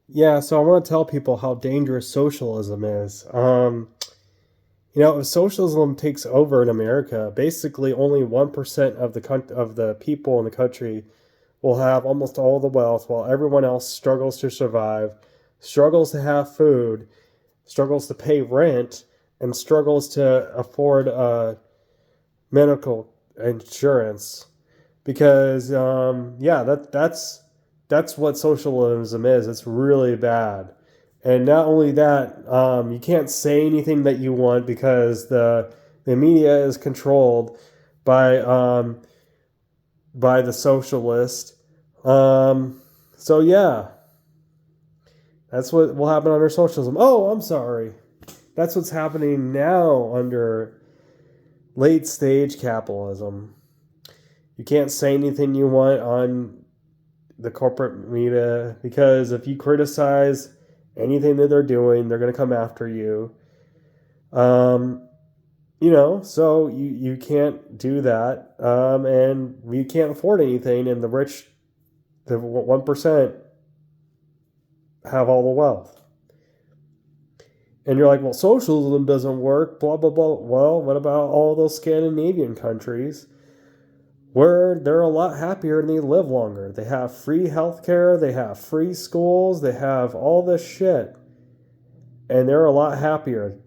Yeah, so I want to tell people how dangerous socialism is. If socialism takes over in America, basically only 1% of the people in the country will have almost all the wealth, while everyone else struggles to survive, struggles to have food, struggles to pay rent, and struggles to afford medical insurance. Because that's what socialism is. It's really bad. And not only that, you can't say anything that you want because the media is controlled by the socialist. Um, so yeah, that's what will happen under socialism. Oh, I'm sorry. That's what's happening now under late stage capitalism. You can't say anything you want on the corporate media because if you criticize anything that they're doing, they're going to come after you. Um, so you can't do that, and we can't afford anything, and the rich, the 1%, have all the wealth. And you're like, well, socialism doesn't work, blah, blah, blah. Well, what about all those Scandinavian countries where they're a lot happier and they live longer? They have free healthcare, they have free schools, they have all this shit, and they're a lot happier.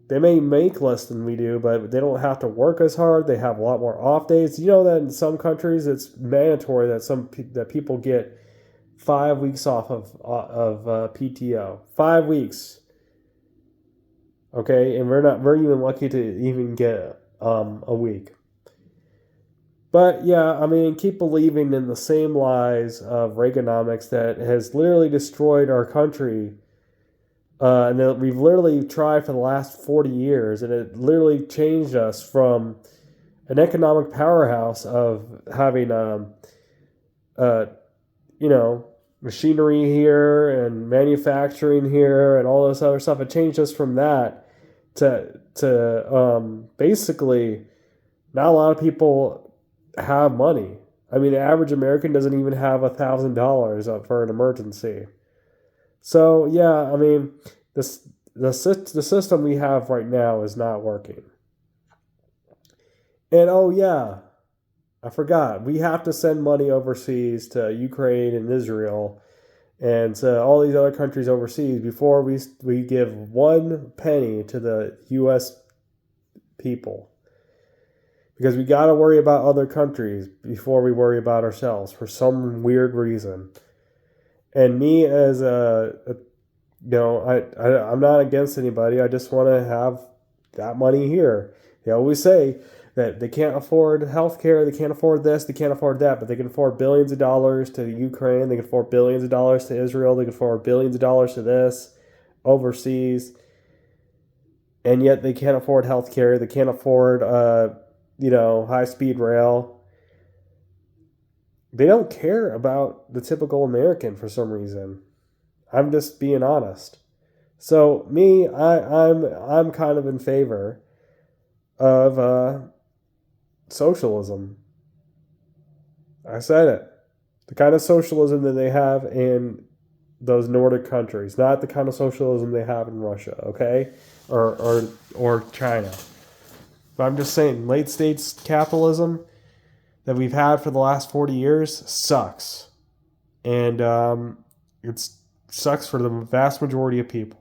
They may make less than we do, but they don't have to work as hard. They have a lot more off days. You know that in some countries it's mandatory that that people get 5 weeks off of PTO. 5 weeks, okay, and we're even lucky to even get a week. But yeah, I mean, keep believing in the same lies of Reaganomics that has literally destroyed our country, and that we've literally tried for the last 40 years, and it literally changed us from an economic powerhouse of having, uh, you know, machinery here and manufacturing here and all this other stuff. It changed us from that to basically not a lot of people have money. I mean, the average American doesn't even have $1,000 for an emergency. So yeah, I mean, the system we have right now is not working. And oh yeah, I forgot. We have to send money overseas to Ukraine and Israel and to all these other countries overseas before we give one penny to the U.S. people, because we got to worry about other countries before we worry about ourselves for some weird reason. And me as I'm not against anybody. I just want to have that money here. They always say that they can't afford healthcare, they can't afford this, they can't afford that, but they can afford billions of dollars to Ukraine, they can afford billions of dollars to Israel, they can afford billions of dollars to this overseas, and yet they can't afford healthcare, they can't afford high speed rail. They don't care about the typical American for some reason. I'm just being honest. So me, I'm kind of in favor of socialism. I said it. The kind of socialism that they have in those Nordic countries, not the kind of socialism they have in Russia, okay, or China. But I'm just saying, late stage capitalism that we've had for the last 40 years sucks, and it sucks for the vast majority of people.